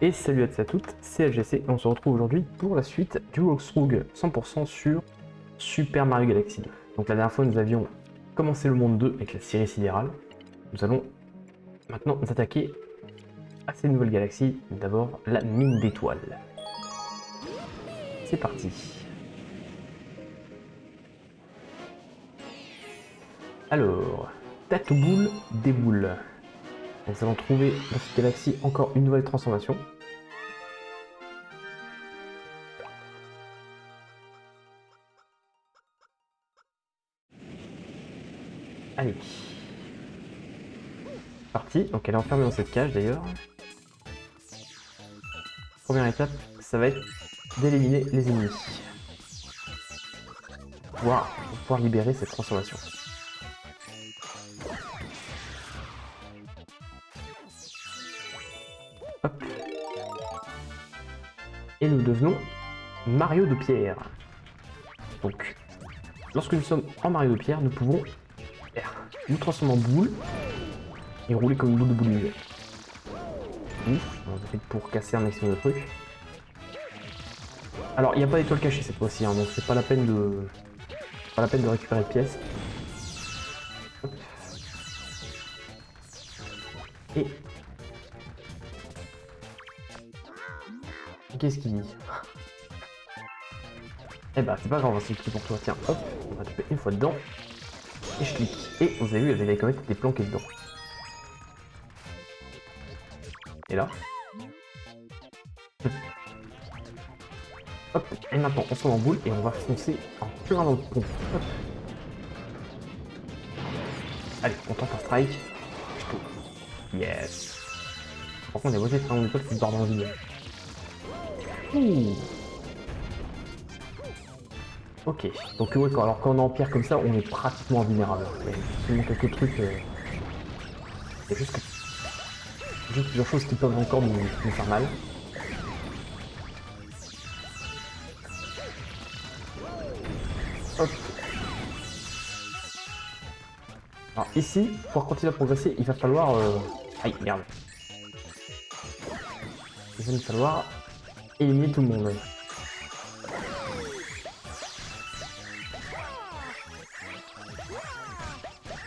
Et salut à tous et à toutes, c'est LGC et on se retrouve aujourd'hui pour la suite du walkthrough 100% sur Super Mario Galaxy 2. Donc la dernière fois nous avions commencé le monde 2 avec la Syrie sidérale. Nous allons maintenant nous attaquer à ces nouvelles galaxies. D'abord la mine d'étoiles. C'est parti. Alors, tête aux boules, des boules. Nous allons trouver dans cette galaxie encore une nouvelle transformation. Allez. Parti, donc elle est enfermée dans cette cage d'ailleurs. Première étape, ça va être d'éliminer les ennemis. Pour pouvoir libérer cette transformation. Hop. Et nous devenons Mario de pierre. Donc, lorsque nous sommes en Mario de pierre, nous pouvons nous transformer en boule et rouler comme une boule de bowling. Ouf, on a fait pour casser un maximum de trucs. Alors, il n'y a pas d'étoile cachée cette fois-ci, hein, donc c'est pas la peine de récupérer de pièces. Hop. Et qu'est-ce qu'il dit? Eh bah, c'est pas grave, c'est écrit pour toi. Tiens, hop, on va taper une fois dedans. Et je clique. Et vous avez vu, elle avait quand même été planquée dedans. Et là. Hop, et maintenant on se met en boule et on va foncer en plein dans le pont. Hop. Allez, on tente un strike. Yes. Par contre, les voitures de train d'étoile qui se barrent dans le vide. Ouh. Ok, donc ouais, alors quand on est en pierre comme ça, on est pratiquement invulnérable. Il y a seulement quelques trucs. Il y a juste plusieurs choses qui peuvent encore nous faire mal. Hop. Alors ici, pour continuer à progresser, il va falloir... Aïe, merde. Il va falloir éliminer tout le monde.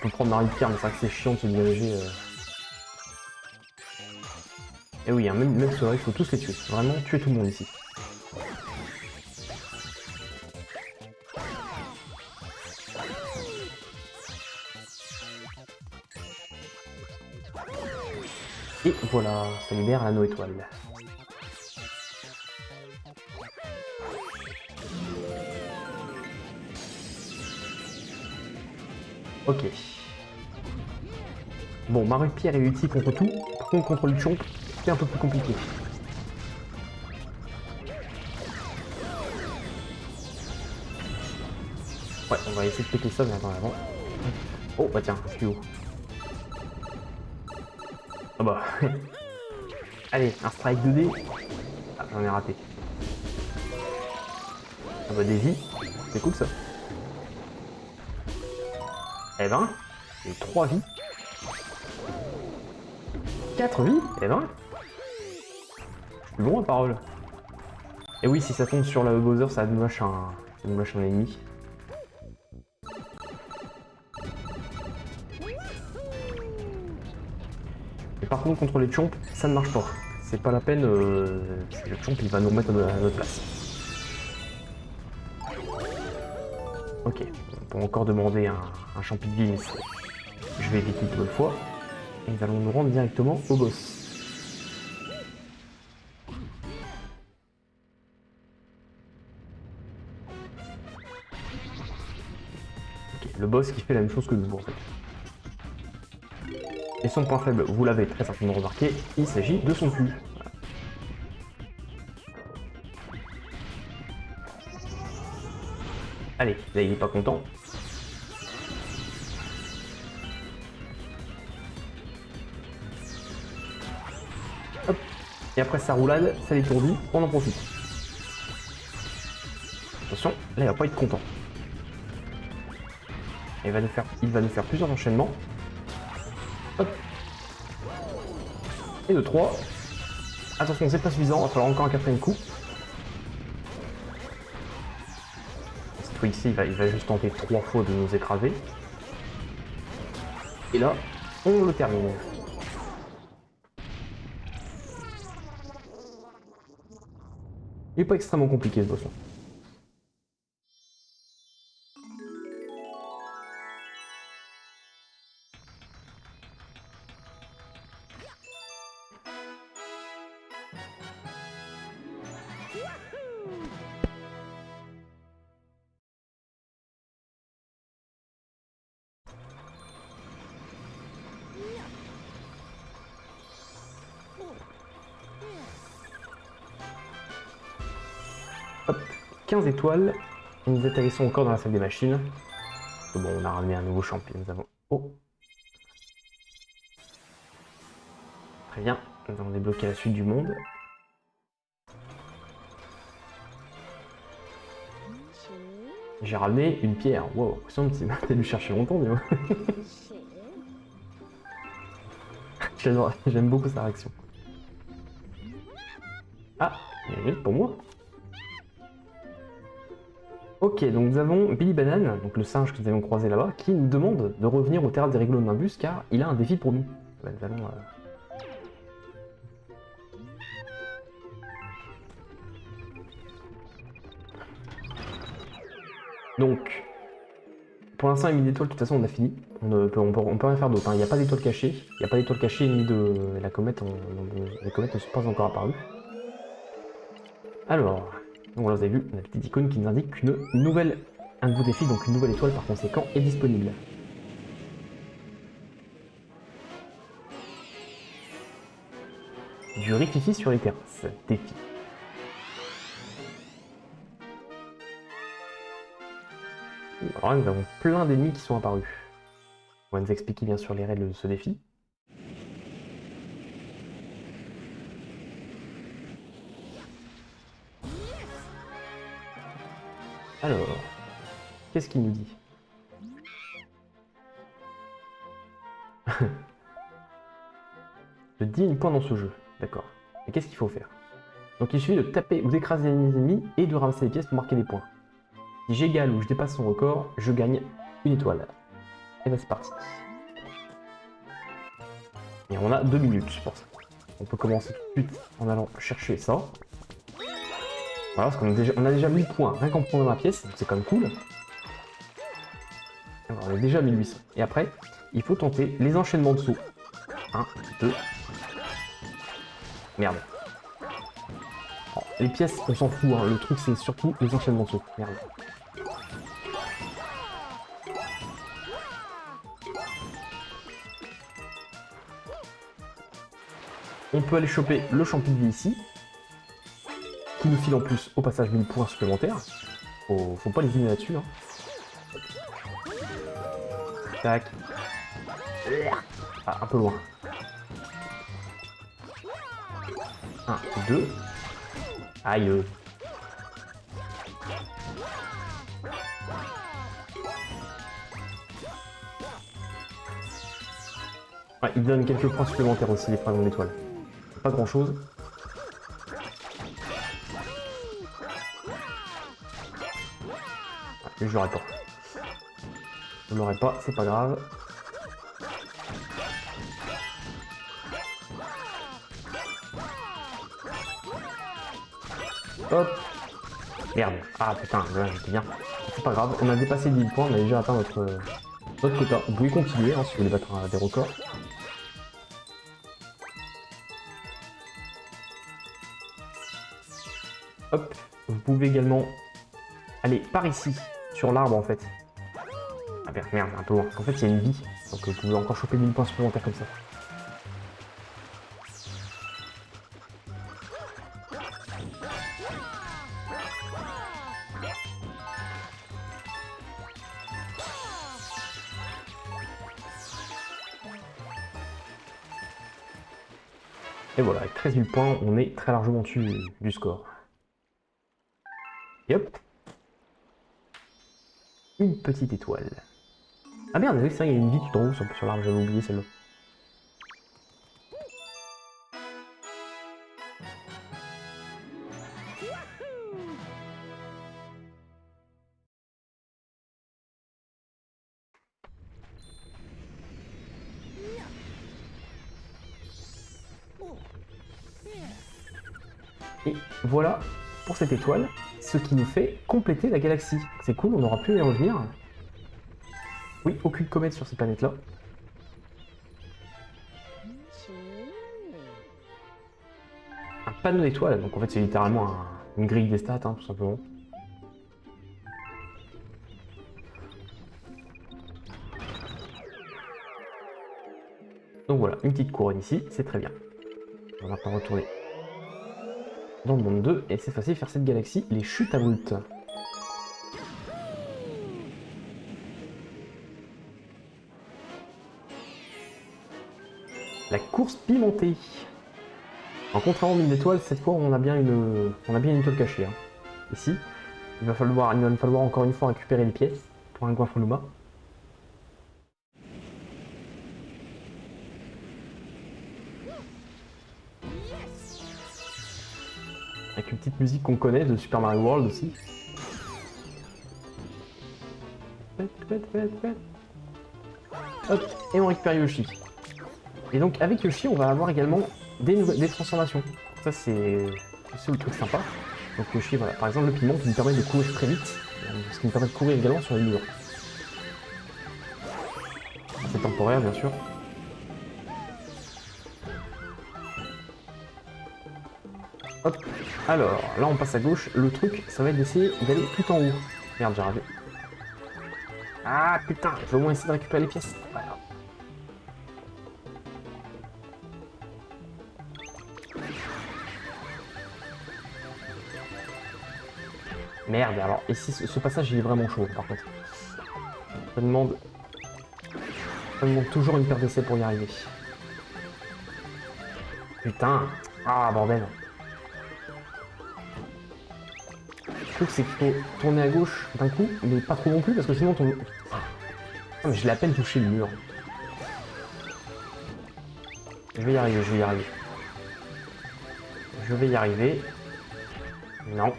On peut prendre Mario de pierre, mais c'est vrai que c'est chiant de se diriger. Et oui, hein, même ceux-là, il faut tous les tuer. Vraiment, tuer tout le monde ici. Et voilà, ça libère l'anneau étoile. Ok. Bon, Mario de pierre est utile contre tout. Par contre, contre le chomp, c'est un peu plus compliqué. Ouais, on va essayer de péter ça, mais attends, avant. Oh, bah tiens, c'est plus haut. Ah bah. Allez, un strike 2D. Ah, j'en ai raté. Ah bah, des vies. C'est cool ça. Eh ben, j'ai 3 vies. 4 vies. Eh ben. Long à parole. Et oui, si ça tombe sur le Bowser, ça nous lâche un ennemi. Et par contre, contre les chomps, ça ne marche pas. C'est pas la peine, le chomp il va nous remettre à notre place. Ok, on peut encore demander un champi de vie, mais je vais éviter une bonne fois. Et nous allons nous rendre directement au boss. Ok, le boss qui fait la même chose que nous en fait. Et son point faible, vous l'avez très certainement remarqué, il s'agit de son cul. Voilà. Allez, là il est pas content. Hop. Et après sa roulade, ça l'étourdit, on en profite. Attention, là il va pas être content. Il va nous faire plusieurs enchaînements. Hop. Et de 3. Attention, c'est pas suffisant, il va falloir encore un quatrième coup. Cette fois-ci, il va juste tenter 3 fois de nous écraser. Et là, on le termine. Il n'est pas extrêmement compliqué ce boss là. Hop, 15 étoiles. Et nous atterrissons encore dans la salle des machines. Bon, on a ramené un nouveau champion. Nous avons... Oh. Très bien. Nous avons débloqué la suite du monde. J'ai ramené une pierre. Wow, t'as dû chercher longtemps, Néo. J'aime beaucoup sa réaction. Ah, il y a une pour moi. Ok, donc nous avons Billy Banane, donc le singe que nous avons croisé là-bas, qui nous demande de revenir au terrain des Réglo de Nimbus car il a un défi pour nous. Ben, nous allons... Donc, pour l'instant, il y a mis d'étoiles, de toute façon, on a fini. On peut rien faire d'autre. Hein. Il n'y a pas d'étoiles cachées. Il n'y a pas d'étoiles cachées ni de la comète. Les comètes ne sont pas encore apparues. Alors, donc voilà, vous avez vu, on a la petite icône qui nous indique qu'une nouvelle, un nouveau défi, donc une nouvelle étoile par conséquent, est disponible. Du rififi sur les terrasses. Défi. Alors là, nous avons plein d'ennemis qui sont apparus. On va nous expliquer bien sûr les règles de ce défi. Alors, qu'est-ce qu'il nous dit? De 10 000 points dans ce jeu, d'accord. Et qu'est-ce qu'il faut faire? Donc il suffit de taper ou d'écraser les ennemis et de ramasser les pièces pour marquer des points. Si j'égale ou je dépasse son record, je gagne une étoile. Et ben c'est parti. Et on a 2 minutes pour ça. On peut commencer tout de suite en allant chercher ça. Voilà, parce qu'on a déjà 1000 points, rien qu'en prenant la pièce, c'est quand même cool. Alors, on a déjà 1800. Et après, il faut tenter les enchaînements de sauts. 1, 2. Merde. Bon, les pièces, on s'en fout, hein. Le truc c'est surtout les enchaînements de sauts. Merde. On peut aller choper le champi de vie ici, qui nous file en plus au passage 1000 points supplémentaires. Faut pas les éliminer là-dessus. Hein. Tac. Ah, un peu loin. 1, 2. Aïe. Ouais, il donne quelques points supplémentaires aussi, les fragments d'étoiles. Pas grand chose. Je l'aurais pas. Je l'aurais pas, c'est pas grave. Hop. Merde. Ah putain, là j'étais bien. C'est pas grave, on a dépassé 10 points, on a déjà atteint notre quota. Vous pouvez continuer hein, si vous voulez battre des records. Hop. Vous pouvez également aller par ici, sur l'arbre en fait. Ah merde, un peu loin. En fait, il y a une vie, donc vous pouvez encore choper 1000 points supplémentaires comme ça. Et voilà, avec 13 000 points, on est très largement au-dessus du score. Et hop. Une petite étoile. Ah merde, c'est vrai, il y a une vie tout en haut sur l'arbre, j'avais oublié celle-là. Et voilà pour cette étoile, ce qui nous fait compléter la galaxie. C'est cool, on aura pu y revenir. Oui, aucune comète sur cette planète-là. Un panneau d'étoiles, donc en fait c'est littéralement une grille des stats, hein, tout simplement. Donc voilà, une petite couronne ici, c'est très bien. On va maintenant retourner dans le monde 2, et c'est facile de faire cette galaxie, les chutes abruptes. La course pimentée. En contrairement à mine d'étoiles, cette fois on a bien une étoile cachée. Hein. Ici, il va nous falloir encore une fois récupérer les pièces pour un Goinfreluma. Avec une petite musique qu'on connaît de Super Mario World aussi. Hop, et on récupère Yoshi. Et donc avec Yoshi, on va avoir également des transformations. Ça c'est le truc sympa. Donc Yoshi, voilà, par exemple le piment qui nous permet de courir très vite, ce qui nous permet de courir également sur les murs. C'est temporaire bien sûr. Hop, alors là on passe à gauche, le truc ça va être d'essayer d'aller tout en haut. Merde, j'ai raté. Ah putain, je vais au moins essayer de récupérer les pièces. Voilà. Merde, alors ici ce passage il est vraiment chaud par contre. Ça demande toujours une paire d'essais pour y arriver. Putain, ah bordel. Le truc c'est qu'il faut tourner à gauche d'un coup, mais pas trop non plus parce que sinon ton... Ah, mais je l'ai à peine touché le mur. Je vais y arriver, je vais y arriver. Je vais y arriver. Non.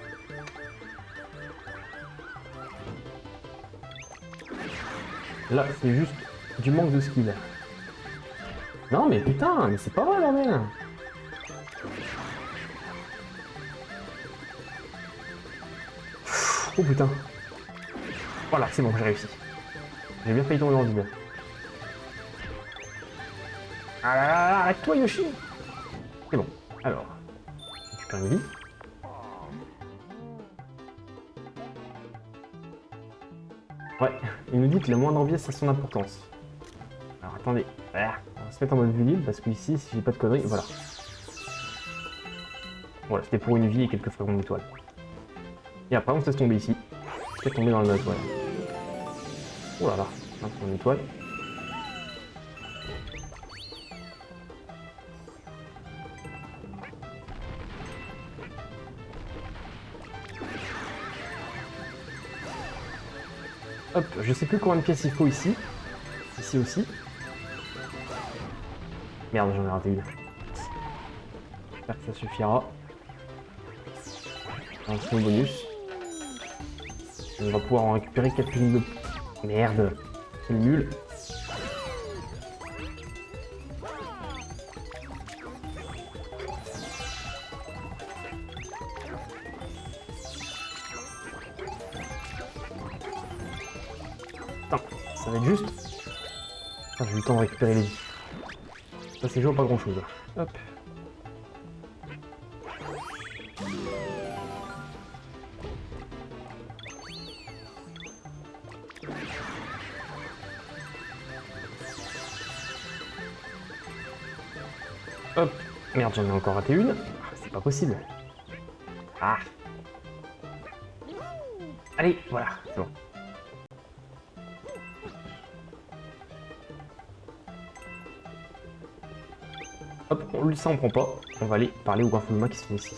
Là, c'est juste du manque de skill. Non, mais putain, mais c'est pas vrai, bordel. Oh putain. Voilà, c'est bon, j'ai réussi. J'ai bien failli tomber dans le vide. Ah là là, arrête-toi, Yoshi. C'est bon. Alors, je récupère une vie. Ouais, il nous dit que la moindre pièce a son importance. Alors attendez, on va se mettre en mode vue libre parce que ici, si j'ai pas de conneries, voilà. Voilà, c'était pour une vie et quelques fragments d'étoiles. Et après, on se laisse tomber ici. On se laisse tomber dans la note, voilà. Oh là là, un fragment d'étoile. Hop, je sais plus combien de pièces il faut ici. Ici aussi. Merde, j'en ai raté une. J'espère que ça suffira. Un petit bonus. On va pouvoir en récupérer quelques-unes de... Merde, c'est nul. Putain, ça va être juste. Ah, j'ai eu le temps de récupérer les vies. Ça c'est joué pas grand chose. Hop. Hop. Merde, j'en ai encore raté une. Ah, c'est pas possible. Ah. Allez, voilà, c'est bon. Hop, ça on prend pas. On va aller parler aux Goinfreluma qui sont ici.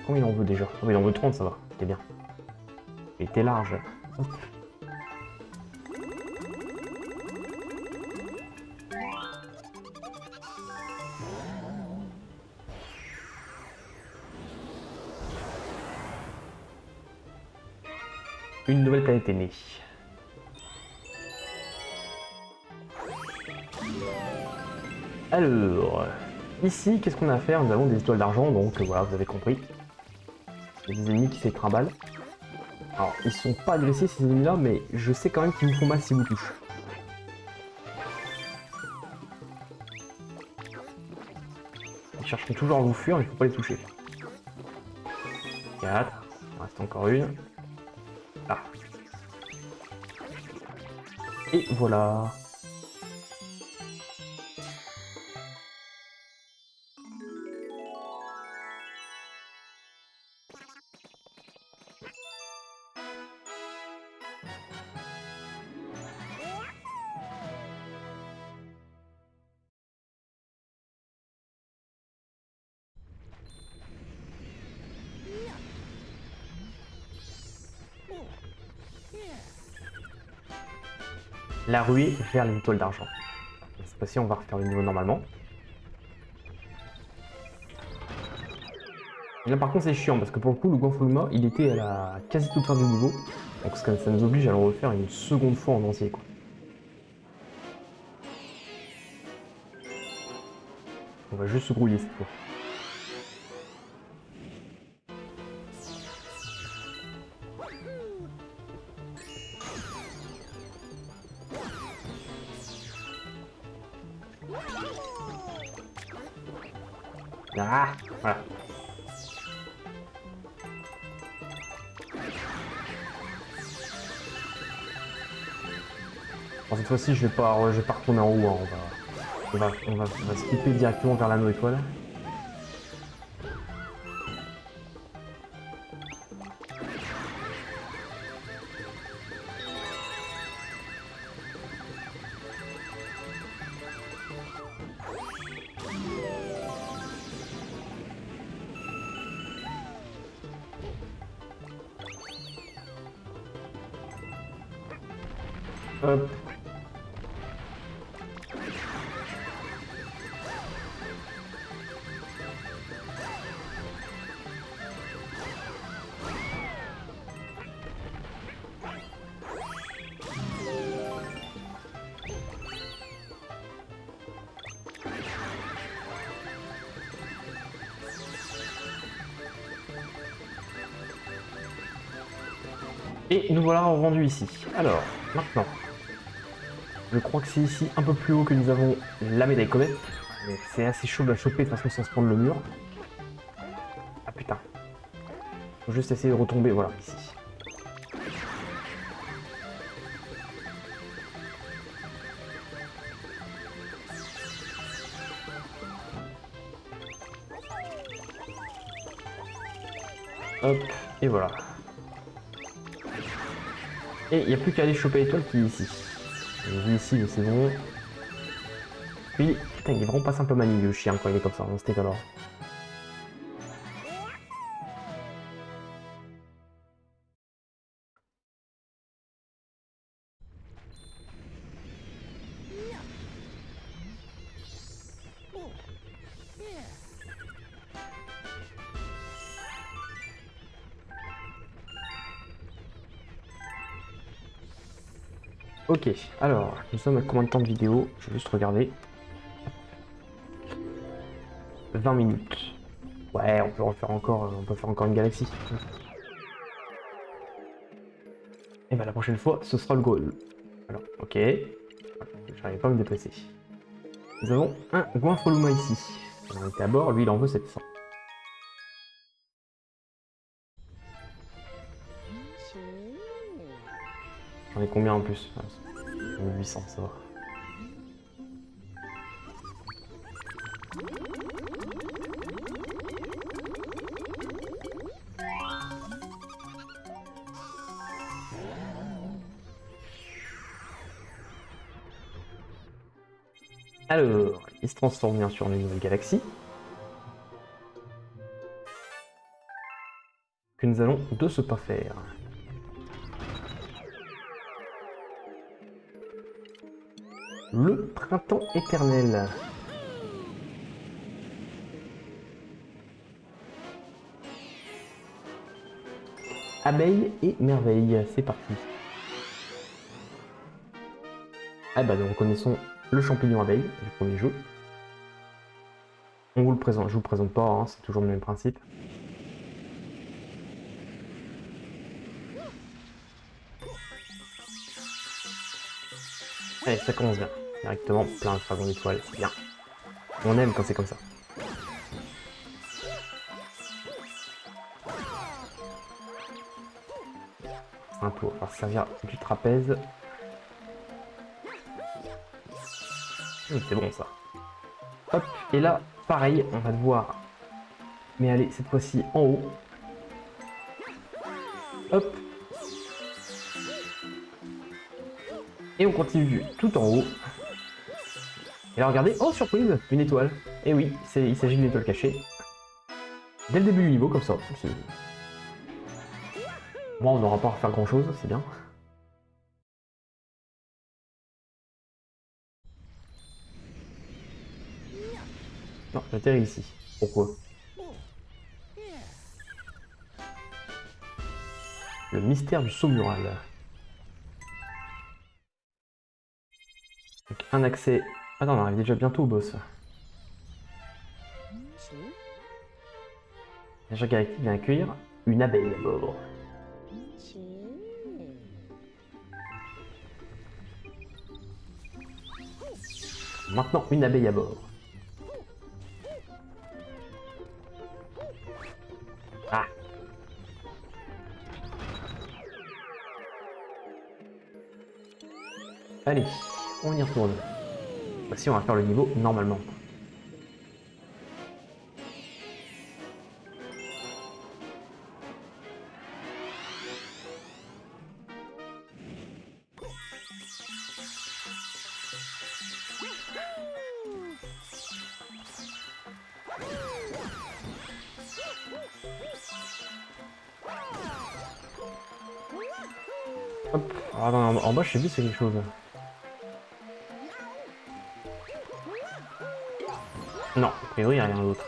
Combien il en veut déjà? Oh, il en veut 30, ça va. C'était bien. Il était large. Hop. une nouvelle planète est née. Alors, ici, qu'est-ce qu'on a à faire? Nous avons des étoiles d'argent, donc voilà, vous avez compris. Il y a des ennemis qui s'étrimballent. Alors, ils sont pas agressifs ces ennemis-là, mais je sais quand même qu'ils vous font mal si vous touchez. Ils chercheront toujours à vous fuir, mais il faut pas les toucher. 4, il reste encore une. Ah. Et voilà. La ruée vers les étoiles d'argent. Cette fois-ci, on va refaire le niveau normalement. Et là, par contre, c'est chiant parce que pour le coup, le Gonfaluma, il était à la quasi toute fin du niveau. Donc ça nous oblige à le refaire une seconde fois en entier, quoi. On va juste se grouiller cette fois. Ah, voilà. Bon, cette fois-ci, je vais pas retourner en haut. Hein. On va skipper directement vers l'anneau étoile. Hop. Et nous voilà rendus ici. Alors, maintenant, je crois que c'est ici un peu plus haut que nous avons la médaille comète. C'est assez chaud de la choper de toute façon sans se prendre le mur. Ah putain. Faut juste essayer de retomber, voilà, ici. Hop, et voilà. Et il n'y a plus qu'à aller choper l'étoile qui est ici. J'ai vu ici, mais c'est bon. Puis, putain, il est vraiment pas simple à manier le chien quand il est comme ça, dans cet état-là. Ok, alors, nous sommes à combien de temps de vidéo? Je vais juste regarder. 20 minutes. Ouais, on peut refaire encore, on peut faire encore une galaxie. Et bah la prochaine fois, ce sera le goal. Alors, ok. J'arrive pas à me déplacer. Nous avons un Gonfaluma ici. On était à bord, lui il en veut 700. J'en ai combien en plus? 800, ça va. Alors, il se transforme bien sûr en une nouvelle galaxie. Que nous allons de ce pas faire. Le printemps éternel. Abeille et merveille, c'est parti. Ah bah nous reconnaissons le champignon abeille du premier jeu. On vous le présente, je vous le présente pas, hein, c'est toujours le même principe. Allez, ça commence bien. Directement, plein de dragons d'étoiles, c'est bien. On aime quand c'est comme ça. Un tour, on va servir du trapèze. C'est bon ça. Hop, et là, pareil, on va devoir... Mais allez, cette fois-ci en haut. Hop. Et on continue tout en haut. Et là, regardez, oh surprise, une étoile. Et oui, il s'agit d'une étoile cachée. Dès le début du niveau, comme ça. Moi, on n'aura pas à refaire grand-chose, c'est bien. Non, j'atterris ici. Pourquoi? Le mystère du saut mural. Donc, un accès... Attends, on arrive déjà bientôt au boss. Nageur galactique vient accueillir une abeille à bord. Maintenant, une abeille à bord. Ah! Allez, on y retourne. Voici, on va faire le niveau normalement. Hop, alors, en bas, je sais plus si c'est quelque chose. Non, a priori, il n'y a rien d'autre.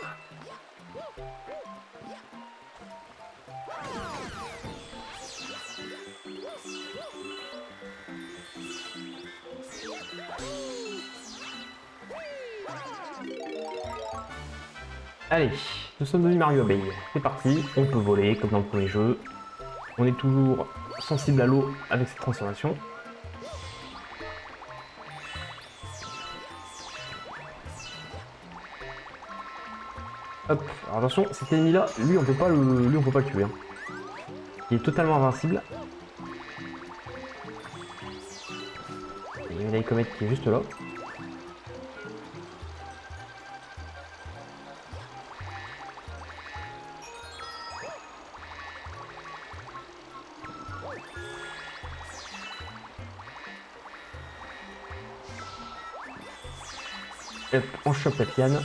Allez, nous sommes devenus Mario Abeille. C'est parti, on peut voler comme dans le premier jeu. On est toujours sensible à l'eau avec cette transformation. Hop, alors attention, cet ennemi là, lui on peut pas le tuer. Hein. Il est totalement invincible. Il y a une comète qui est juste là. Hop, on chope la piane.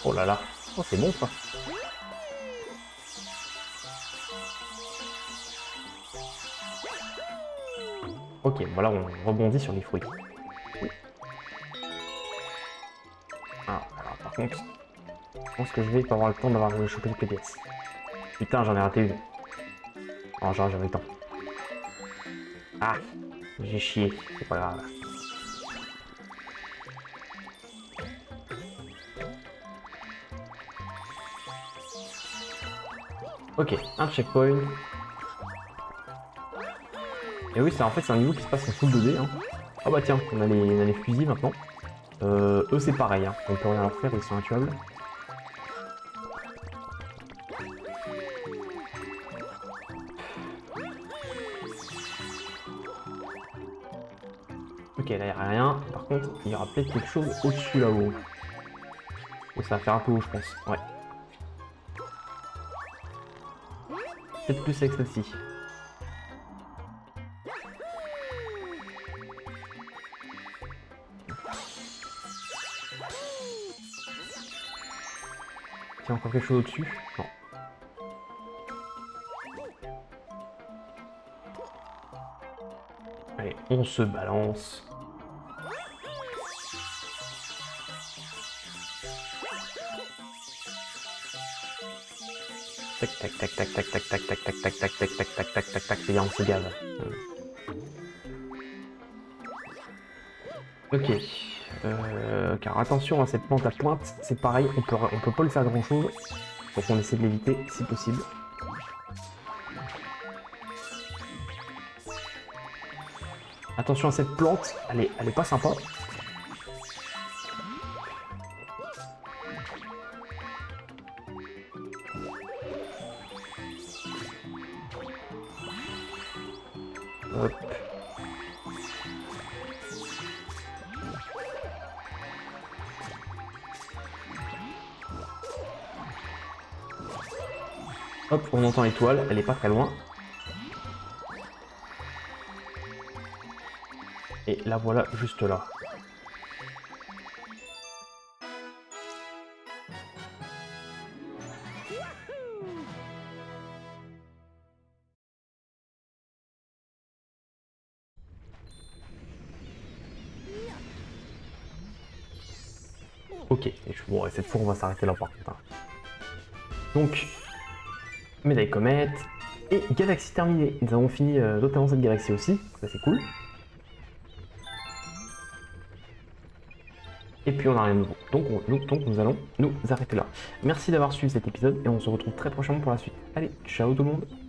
Oh là là, oh c'est bon ça. Ok, voilà, on rebondit sur les fruits. Ah, alors par contre, je pense que je vais pas avoir le temps d'avoir chopé toutes les pièces. Putain, j'en ai raté une. Oh, genre, j'avais le temps. Ah, j'ai chié, c'est pas grave. Ok, un checkpoint. Et oui, en fait, c'est un niveau qui se passe en full 2D. Hein. Ah bah tiens, on a les fusils maintenant. Eux, c'est pareil, hein. On peut rien leur faire, ils sont intuables. Ok, là, il n'y a rien. Par contre, il y aura peut-être quelque chose au-dessus là-haut. Et ça va faire un peu haut, je pense. Ouais. Peut-être plus avec celle-ci. Tiens, encore quelque chose au-dessus? Non. Allez, on se balance. Tac tac tac tac tac tac tac tac tac tac tac tac tac tac tac tac tac, c'est bien, on se gave. Ok. Car attention à cette plante à pointe, c'est pareil, on peut pas lui faire grand chose. Donc on essaie de l'éviter si possible. Attention à cette plante, elle est pas sympa. Hop. Hop, on entend l'étoile, elle est pas très loin. Et la voilà juste là. Ok, bon, cette fois on va s'arrêter là par contre. Hein. Donc, médaille comète et galaxie terminée. Nous avons fini notamment cette galaxie aussi, ça c'est cool. Et puis on n'a rien de nouveau. Donc nous allons nous arrêter là. Merci d'avoir suivi cet épisode et on se retrouve très prochainement pour la suite. Allez, ciao tout le monde!